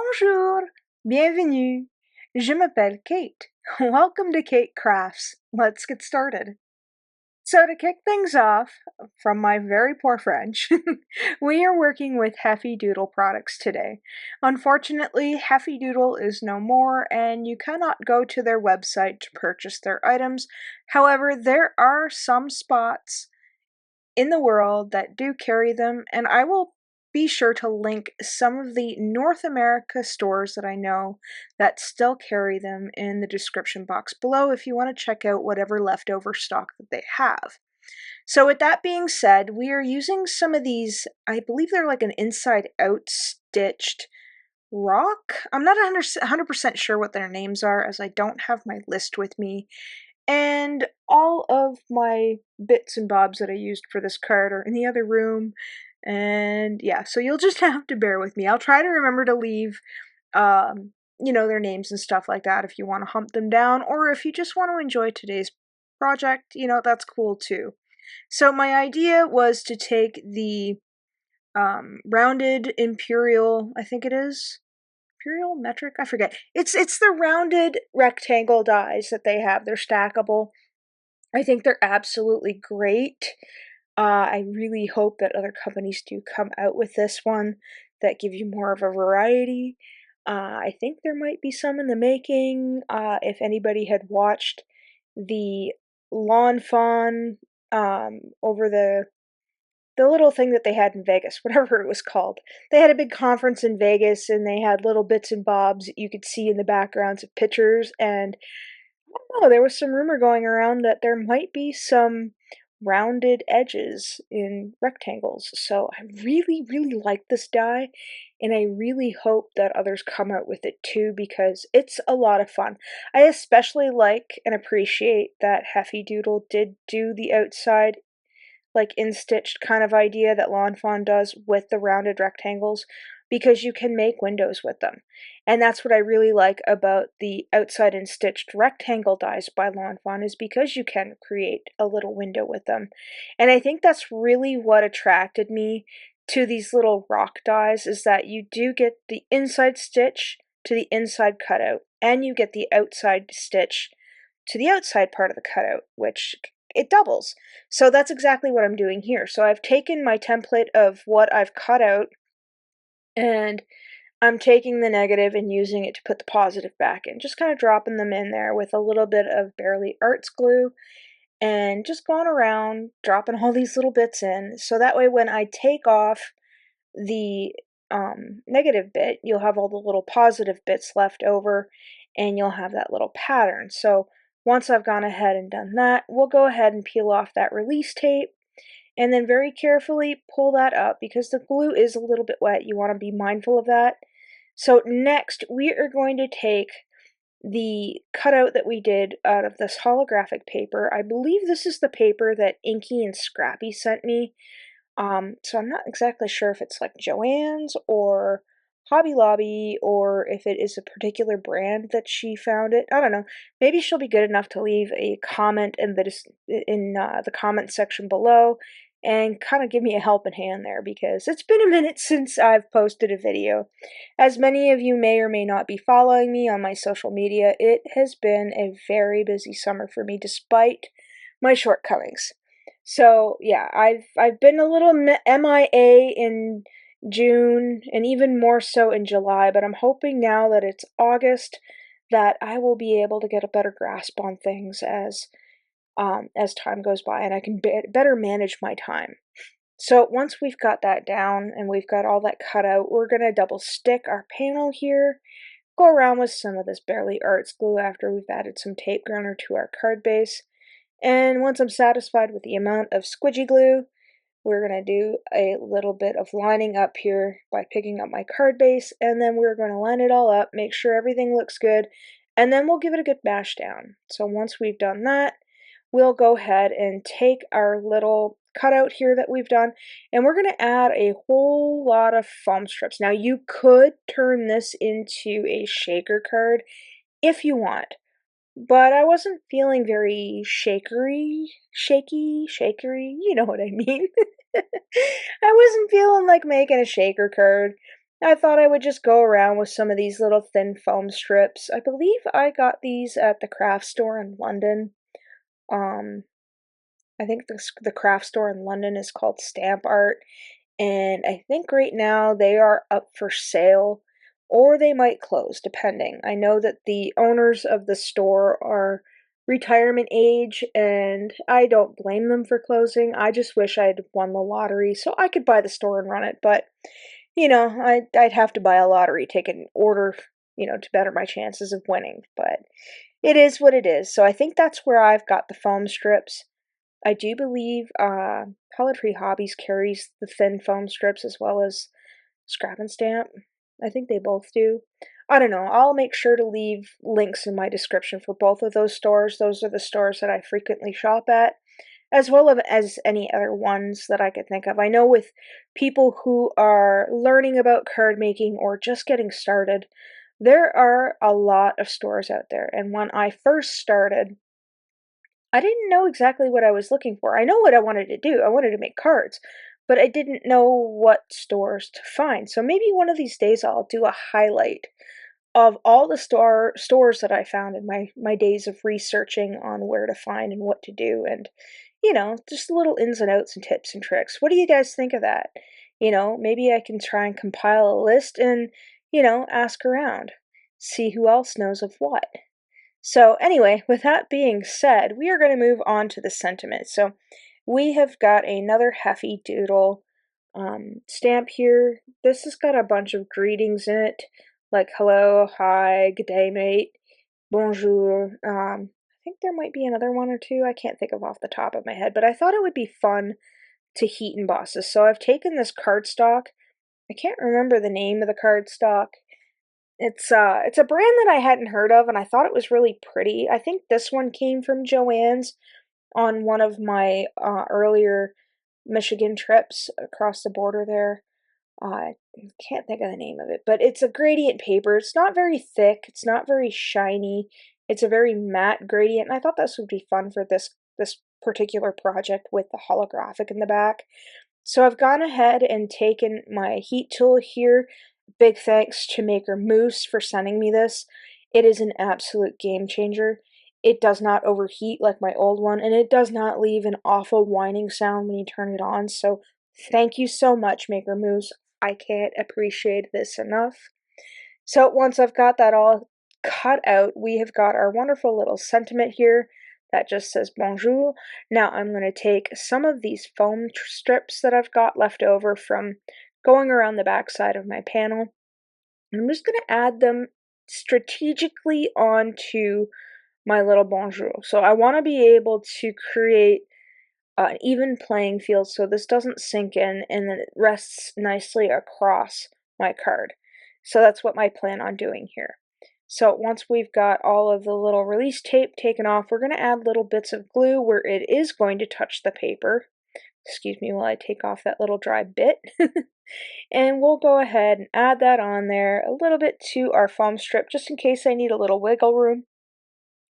Bonjour, bienvenue. Je m'appelle Keight. Welcome to Keight Crafts. Let's get started. So to kick things off, from my very poor French, we are working with Heffy Doodle products today. Unfortunately, Heffy Doodle is no more and you cannot go to their website to purchase their items. However, there are some spots in the world that do carry them, and I will be sure to link some of the North America stores that I know that still carry them in the description box below if you want to check out whatever leftover stock that they have. So with that being said, we are using some of these, I believe they're like an inside out stitched rock. I'm not 100% sure what their names are as I don't have my list with me, and all of my bits and bobs that I used for this card are in the other room. And yeah, so you'll just have to bear with me. I'll try to remember to leave, their names and stuff like that if you want to hunt them down, or if you just want to enjoy today's project, that's cool too. So my idea was to take the rounded imperial, I think it is, imperial metric, I forget. It's the rounded rectangle dies that they have. They're stackable. I think they're absolutely great. I really hope that other companies do come out with this one that give you more of a variety. I think there might be some in the making. If anybody had watched the Lawn Fawn over the little thing that they had in Vegas, whatever it was called. They had a big conference in Vegas and they had little bits and bobs that you could see in the backgrounds of pictures, and I don't know, there was some rumor going around that there might be some rounded edges in rectangles. So I really, really like this die, and I really hope that others come out with it too because it's a lot of fun. I especially like and appreciate that Heffy Doodle did do the outside like in-stitched kind of idea that Lawn Fawn does with the rounded rectangles, because you can make windows with them. And that's what I really like about the outside in-stitched rectangle dies by Lawn Fawn, is because you can create a little window with them. And I think that's really what attracted me to these little rock dies, is that you do get the inside stitch to the inside cutout, and you get the outside stitch to the outside part of the cutout, which it doubles. So that's exactly what I'm doing here. So I've taken my template of what I've cut out, and I'm taking the negative and using it to put the positive back in, just kind of dropping them in there with a little bit of Barely Arts glue, and just going around dropping all these little bits in, so that way when I take off the negative bit, you'll have all the little positive bits left over, and you'll have that little pattern. So once I've gone ahead and done that, we'll go ahead and peel off that release tape, and then very carefully pull that up because the glue is a little bit wet. You want to be mindful of that. So next, we are going to take the cutout that we did out of this holographic paper. I believe this is the paper that Inky and Scrappy sent me. So I'm not exactly sure if it's like Joann's or Hobby Lobby, or if it is a particular brand that she found it. I don't know. Maybe she'll be good enough to leave a comment in the comment section below and kind of give me a helping hand there, because it's been a minute since I've posted a video. As many of you may or may not be following me on my social media, it has been a very busy summer for me despite my shortcomings. So yeah, I've been a little MIA in June and even more so in July, but I'm hoping now that it's August that I will be able to get a better grasp on things as time goes by, and I can better manage my time. So once we've got that down and we've got all that cut out, we're gonna double stick our panel here, go around with some of this Barely Arts glue after we've added some tape ground to our card base. And once I'm satisfied with the amount of squidgy glue, we're going to do a little bit of lining up here by picking up my card base, and then we're going to line it all up, make sure everything looks good, and then we'll give it a good mash down. So once we've done that, we'll go ahead and take our little cutout here that we've done, and we're going to add a whole lot of foam strips. Now you could turn this into a shaker card if you want, but I wasn't feeling very shakery, you know what I mean. I wasn't feeling like making a shaker card, I thought I would just go around with some of these little thin foam strips. I believe I got these at the craft store in London. Um, I think the craft store in London is called Stamp Art, and I think right now they are up for sale, or they might close, depending. I know that the owners of the store are retirement age, and I don't blame them for closing. I just wish I'd won the lottery so I could buy the store and run it, but I'd have to buy a lottery ticket in order, to better my chances of winning, but it is what it is. So I think that's where I've got the foam strips. I do believe Tree Hobbies carries the thin foam strips as well as Scrap and Stamp. I think they both do. I don't know. I'll make sure to leave links in my description for both of those stores. Those are the stores that I frequently shop at, as well as any other ones that I could think of. I know with people who are learning about card making or just getting started, there are a lot of stores out there. And when I first started, I didn't know exactly what I was looking for. I know what I wanted to do. I wanted to make cards, but I didn't know what stores to find. So maybe one of these days I'll do a highlight of all the stores that I found in my days of researching on where to find and what to do, and just little ins and outs and tips and tricks. What do you guys think of that? Maybe I can try and compile a list and ask around, see who else knows of what. So anyway, with that being said, we are going to move on to the sentiment. So we have got another Heffy Doodle stamp here. This has got a bunch of greetings in it, like hello, hi, good day, mate, bonjour. I think there might be another one or two. I can't think of off the top of my head, but I thought it would be fun to heat emboss this. So I've taken this cardstock. I can't remember the name of the cardstock. It's a brand that I hadn't heard of, and I thought it was really pretty. I think this one came from Joann's on one of my earlier Michigan trips across the border there. I can't think of the name of it, but it's a gradient paper. It's not very thick. It's not very shiny. It's a very matte gradient, and I thought this would be fun for this particular project with the holographic in the back. So I've gone ahead and taken my heat tool here. Big thanks to Maker Moose for sending me this. It is an absolute game changer. It does not overheat like my old one, and it does not leave an awful whining sound when you turn it on. So thank you so much, Maker Moose. I can't appreciate this enough. So once I've got that all cut out, we have got our wonderful little sentiment here that just says bonjour. Now I'm going to take some of these foam strips that I've got left over from going around the back side of my panel, and I'm just going to add them strategically onto my little bonjour. So I want to be able to create an even playing field so this doesn't sink in and then it rests nicely across my card. So that's what I plan on doing here. So once we've got all of the little release tape taken off, we're going to add little bits of glue where it is going to touch the paper. Excuse me while I take off that little dry bit. And we'll go ahead and add that on there a little bit to our foam strip just in case I need a little wiggle room.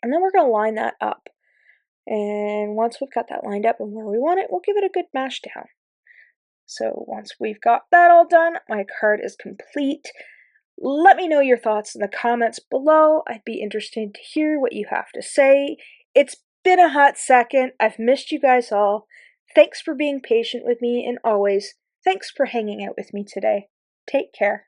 And then we're going to line that up. And once we've got that lined up and where we want it, we'll give it a good mash down. So once we've got that all done, my card is complete. Let me know your thoughts in the comments below. I'd be interested to hear what you have to say. It's been a hot second. I've missed you guys all. Thanks for being patient with me, and always, thanks for hanging out with me today. Take care.